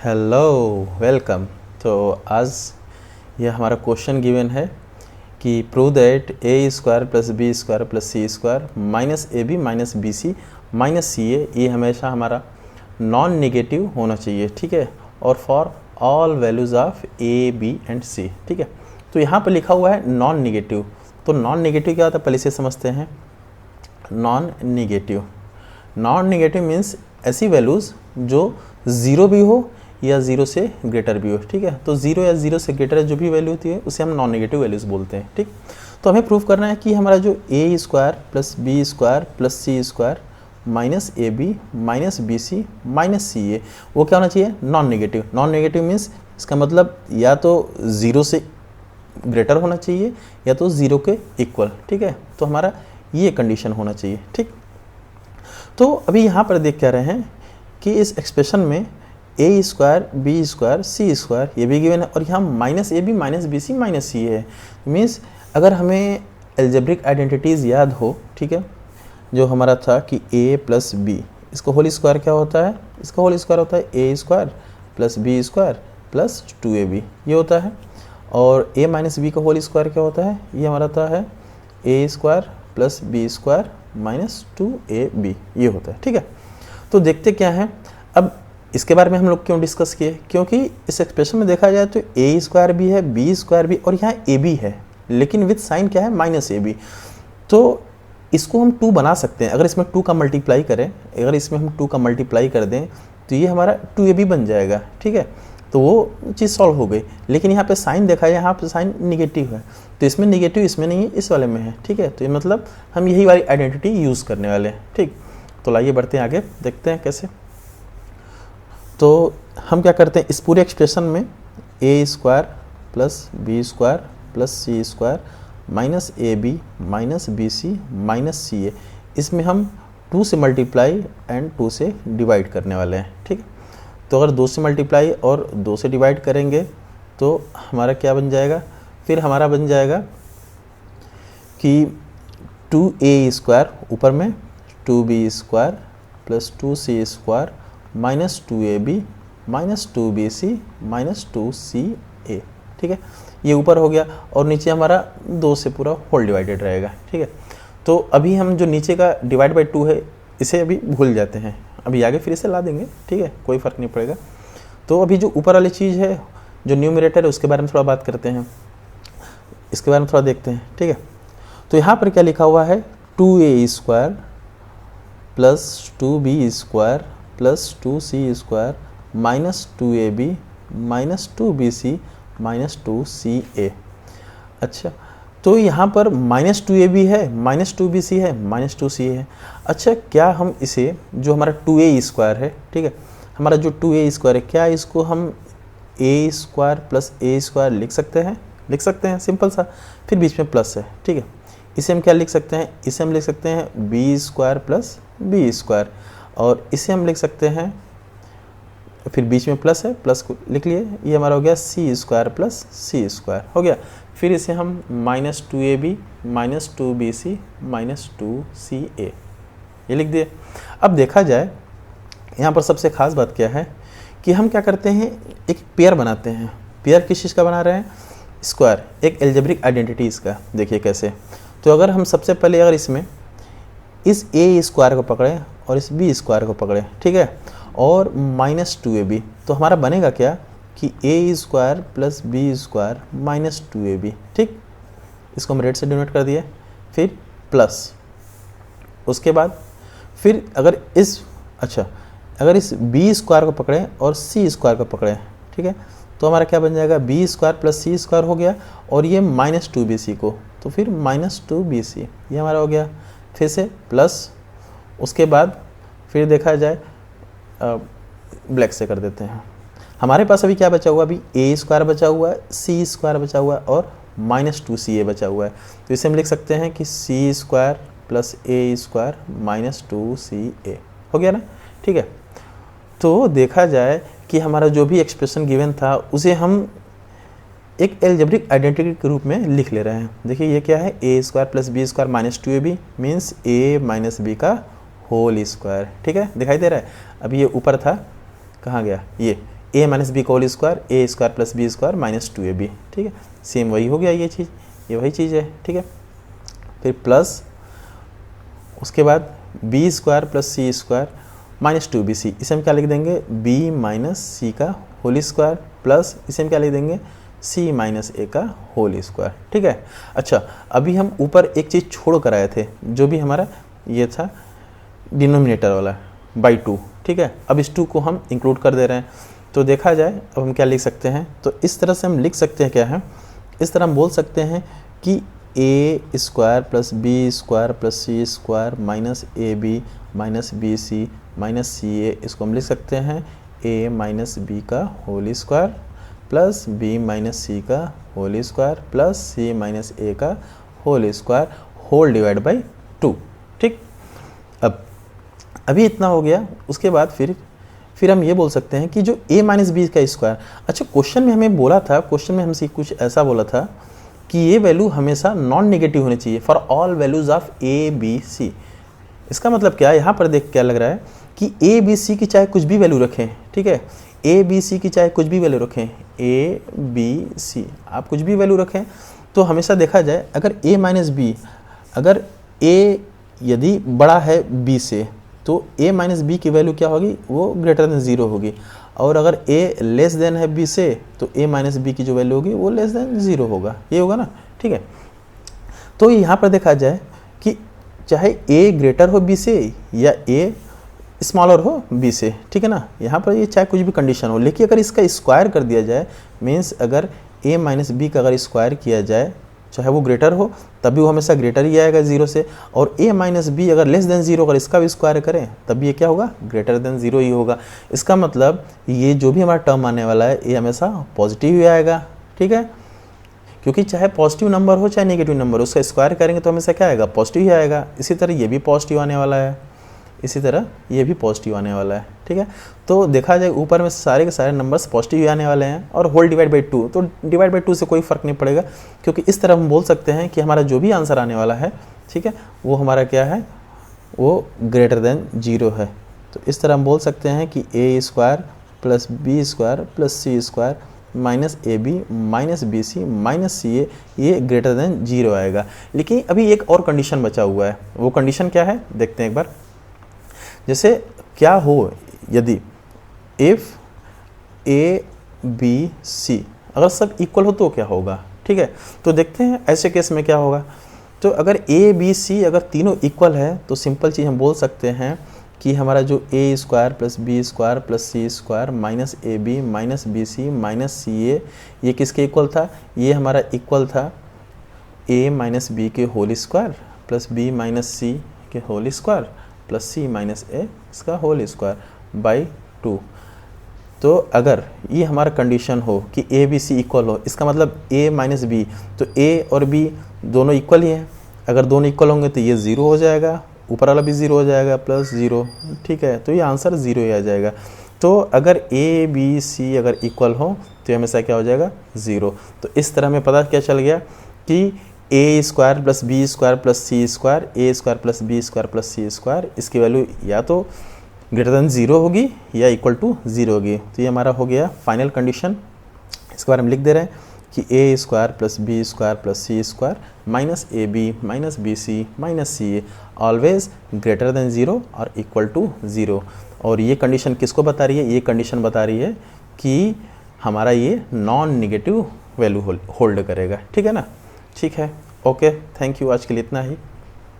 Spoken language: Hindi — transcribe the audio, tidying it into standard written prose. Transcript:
Hello welcome. तो आज यह हमारा क्वेश्चन गिवन है कि prove that a square plus B square plus C square minus A B minus B C minus C a, ये हमेशा हमारा नॉन नेगेटिव होना चाहिए, ठीक है, और for all values of a b and c, ठीक है। तो यहाँ पर लिखा हुआ है नॉन नेगेटिव। तो नॉन नेगेटिव क्या होता है, पहले से समझते हैं। नॉन नेगेटिव मीन्स ऐसी वैल्यूज़ जो ज़ीरो भी हो या ज़ीरो से ग्रेटर भी हो, ठीक है। तो ज़ीरो या ज़ीरो से ग्रेटर जो भी वैल्यू होती है उसे हम नॉन नेगेटिव वैल्यूज़ बोलते हैं, ठीक। तो हमें प्रूफ करना है कि हमारा जो a square plus B square plus C square minus A B minus B C minus C a, वो क्या होना चाहिए, non negative. Non negative means इसका मतलब या तो ज़ीरो से ग्रेटर होना चाहिए या तो ज़ीरो के इक्वल, ठीक है। तो हमारा ये कंडीशन होना चाहिए, ठीक। तो अभी यहाँ पर देख क्या रहे हैं कि इस एक्सप्रेशन में a square b square c square ये भी गिवन है और यहाँ minus A B minus B C minus c है। मीन्स अगर हमें एल्जेब्रिक आइडेंटिटीज़ याद हो, ठीक है, जो हमारा था कि ए प्लस बी, इसका होल स्क्वायर क्या होता है, इसका होल स्क्वायर होता है a square plus B square plus 2ab ये होता है। और ए माइनस बी का होल स्क्वायर क्या होता है, ये हमारा होता है a square plus B square minus 2ab ये होता है, ठीक है। तो देखते क्या है, अब इसके बारे में हम लोग क्यों डिस्कस किए, क्योंकि इस एक्सप्रेशन में देखा जाए तो ए स्क्वायर भी है बी स्क्वायर भी और यहाँ ए बी है, लेकिन विथ साइन क्या है, माइनस ए बी। तो इसको हम 2 बना सकते हैं। अगर इसमें 2 का मल्टीप्लाई करें, अगर इसमें हम 2 का मल्टीप्लाई कर दें तो ये हमारा 2ab बन जाएगा, ठीक है। तो वो चीज़ सॉल्व हो गई। लेकिन यहाँ पे साइन देखा है, यहाँ पे साइन निगेटिव है, तो इसमें निगेटिव इसमें नहीं है, इस वाले में है, ठीक है। तो ये मतलब हम यही वाली आइडेंटिटी यूज़ करने वाले हैं, ठीक। तो लाइए बढ़ते हैं आगे, देखते हैं कैसे। तो हम क्या करते हैं, इस पूरे एक्सप्रेशन में a square plus B square plus C square minus A B minus B C minus C a, इसमें हम 2 से मल्टीप्लाई एंड 2 से डिवाइड करने वाले हैं, ठीक है। तो अगर 2 से मल्टीप्लाई और 2 से डिवाइड करेंगे तो हमारा क्या बन जाएगा, फिर हमारा बन जाएगा कि 2a स्क्वायर ऊपर में 2b square plus 2c square minus 2ab minus 2bc minus 2ca, ठीक है। ये ऊपर हो गया और नीचे हमारा 2 से पूरा होल डिवाइडेड रहेगा, ठीक है। तो अभी हम जो नीचे का डिवाइड बाई 2 है इसे अभी भूल जाते हैं, अभी आगे फिर इसे ला देंगे, ठीक है, कोई फ़र्क नहीं पड़ेगा। तो अभी जो ऊपर वाली चीज़ है जो न्यूमरेटर है उसके बारे में थोड़ा बात करते हैं, इसके बारे में थोड़ा देखते हैं, ठीक है। तो यहाँ पर क्या लिखा हुआ है, 2a square plus 2b square plus 2c square minus 2ab minus 2bc minus 2ca। अच्छा, तो यहाँ पर माइनस 2ab है माइनस 2bc है माइनस 2ca है। अच्छा, क्या हम इसे जो हमारा 2a स्क्वायर है, ठीक है, हमारा जो 2a स्क्वायर है, क्या इसको हम a square plus a square लिख सकते हैं, लिख सकते हैं, सिंपल सा। फिर बीच में प्लस है, ठीक है। इसे हम क्या लिख सकते हैं, इसे हम लिख सकते हैं b square plus b square, और इसे हम लिख सकते हैं, फिर बीच में प्लस है, प्लस को लिख लिए, ये हमारा हो गया c square plus c square हो गया। फिर इसे हम minus 2ab minus 2bc minus 2ca ये लिख दिए। अब देखा जाए यहाँ पर सबसे ख़ास बात क्या है कि हम क्या करते हैं, एक पेयर बनाते हैं। पेयर किस चीज़ का बना रहे हैं, स्क्वायर, एक एल्जेब्रिक आइडेंटिटी इसका। देखिए कैसे। तो अगर हम सबसे पहले अगर इसमें इस a स्क्वायर को पकड़ें और इस b स्क्वायर को पकड़ें, ठीक है, और माइनस 2ab, तो हमारा बनेगा क्या कि a square plus b square minus 2ab, ठीक। इसको हम रेड से डिनोट कर दिए, फिर प्लस, उसके बाद फिर अगर इस अगर इस b स्क्वायर को पकड़ें और c स्क्वायर को पकड़ें, ठीक है, तो हमारा क्या बन जाएगा, b square plus c square हो गया, और ये माइनस 2bc को, तो फिर माइनस 2bc ये हमारा हो गया। फिर से प्लस, उसके बाद फिर देखा जाए ब्लैक से कर देते हैं। हमारे पास अभी क्या बचा हुआ, अभी a स्क्वायर बचा हुआ है, c स्क्वायर बचा हुआ है और माइनस 2ca बचा हुआ है। तो इसे हम लिख सकते हैं कि c square plus a square minus 2ca हो गया ना, ठीक है। तो देखा जाए कि हमारा जो भी एक्सप्रेशन गिवन था उसे हम एक एल्जेब्रिक आइडेंटिटी के रूप में लिख ले रहे हैं। देखिए ये क्या है, a square plus b square minus 2ab means a minus b का होल स्क्वायर, ठीक है, दिखाई दे रहा है। अभी ये ऊपर था, कहाँ गया, ये ए माइनस बी का whole square a square plus B square minus 2ab, ठीक है। सेम वही हो गया ये चीज़, ये वही चीज़ है, ठीक है। फिर प्लस उसके बाद बी स्क्वायर प्लस सी स्क्वायर माइनस 2bc, इसे हम क्या लिख देंगे b माइनस सी का होल स्क्वायर प्लस इसे हम क्या लिख देंगे c माइनस ए का होल स्क्वायर, ठीक है। अच्छा, अभी हम ऊपर एक चीज़ छोड़ कर आए थे जो भी हमारा ये था डिनोमिनेटर वाला बाई 2, ठीक है। अब इस 2 को हम इंक्लूड कर दे रहे हैं, तो देखा जाए अब हम क्या लिख सकते हैं, तो इस तरह से हम लिख सकते हैं क्या है, इस तरह हम बोल सकते हैं कि a square plus B square plus C square minus A B minus B C minus C a, इसको हम लिख सकते हैं a माइनस बी का whole square plus b minus c का whole square plus c minus a का whole square whole divide by 2, ठीक। अब अभी इतना हो गया, उसके बाद फिर हम ये बोल सकते हैं कि जो a माइनस बी का स्क्वायर, अच्छा क्वेश्चन में हमें बोला था, क्वेश्चन में हमसे कुछ ऐसा बोला था कि ये वैल्यू हमेशा नॉन नेगेटिव होनी चाहिए for all values of a b c। इसका मतलब क्या है, यहाँ पर देख क्या लग रहा है कि a b c की चाहे कुछ भी वैल्यू रखें, ठीक है, a b c की चाहे कुछ भी वैल्यू रखें, a b c आप कुछ भी वैल्यू रखें, तो हमेशा देखा जाए अगर a माइनस बी, अगर a यदि बड़ा है b से तो a माइनस बी की वैल्यू क्या होगी, वो ग्रेटर देन 0 होगी, और अगर a लेस देन है b से तो a माइनस बी की जो वैल्यू होगी वो लेस देन 0 होगा, ये होगा ना, ठीक है। तो यहाँ पर देखा जाए कि चाहे a ग्रेटर हो b से या a स्मॉलर हो b से, ठीक है ना, यहाँ पर ये चाहे कुछ भी कंडीशन हो, लेकिन अगर इसका स्क्वायर कर दिया जाए, मीन्स अगर a माइनस बी का अगर स्क्वायर किया जाए चाहे वो ग्रेटर हो तब भी वो हमेशा ग्रेटर ही आएगा 0 से, और a माइनस बी अगर लेस देन 0 अगर इसका भी स्क्वायर करें तब भी ये क्या होगा, ग्रेटर देन 0 ही होगा। इसका मतलब ये जो भी हमारा टर्म आने वाला है ये हमेशा पॉजिटिव ही आएगा, ठीक है, क्योंकि चाहे पॉजिटिव नंबर हो चाहे नेगेटिव नंबर हो उसका स्क्वायर करेंगे तो हमेशा क्या आएगा, पॉजिटिव ही आएगा। इसी तरह ये भी पॉजिटिव आने वाला है, इसी तरह ये भी पॉजिटिव आने वाला है, ठीक है। तो देखा जाए ऊपर में सारे के सारे नंबर्स पॉजिटिव ही आने वाले हैं, और होल डिवाइड बाई 2, तो डिवाइड बाई 2 से कोई फर्क नहीं पड़ेगा, क्योंकि इस तरह हम बोल सकते हैं कि हमारा जो भी आंसर आने वाला है, ठीक है, वो हमारा क्या है, वो ग्रेटर देन 0 है। तो इस तरह हम बोल सकते हैं कि a square plus B square plus C square minus A B minus B C minus C a, ये ग्रेटर देन 0 आएगा। लेकिन अभी एक और कंडीशन बचा हुआ है, वो कंडीशन क्या है देखते हैं एक बार। जैसे क्या हो यदि इफ़ a b c अगर सब इक्वल हो तो क्या होगा, ठीक है। तो देखते हैं ऐसे केस में क्या होगा। तो अगर a b c अगर तीनों इक्वल है तो सिंपल चीज़ हम बोल सकते हैं कि हमारा जो a square plus B square plus C square minus A B minus B C minus C a, ये किसके इक्वल था, ये हमारा इक्वल था a माइनस बी के whole square plus b minus c के whole square plus c minus a इसका होल स्क्वायर बाई 2। तो अगर ये हमारा कंडीशन हो कि ए बी सी इक्वल हो, इसका मतलब a माइनस बी, तो a और b दोनों इक्वल ही हैं, अगर दोनों इक्वल होंगे तो ये 0 हो जाएगा, ऊपर वाला भी 0 हो जाएगा प्लस 0, ठीक है, तो ये आंसर 0 ही आ जाएगा। तो अगर a b c अगर इक्वल हो तो ये हमेशा क्या हो जाएगा, 0। तो इस तरह हमें पता क्या चल गया कि a square plus B square plus C square a square plus B square plus C square, इसकी वैल्यू या तो ग्रेटर देन 0 होगी या इक्वल टू 0 होगी। तो ये हमारा हो गया फाइनल कंडीशन। इसके बारे में लिख दे रहे हैं कि a square plus B square plus C square minus A B minus B C minus C A always greater than 0 और इक्वल टू 0। और ये कंडीशन किसको बता रही है, ये कंडीशन बता रही है कि हमारा ये नॉन नेगेटिव वैल्यू होल्ड करेगा, ठीक है ना, ठीक है, ओके, थैंक यू, आज के लिए इतना ही।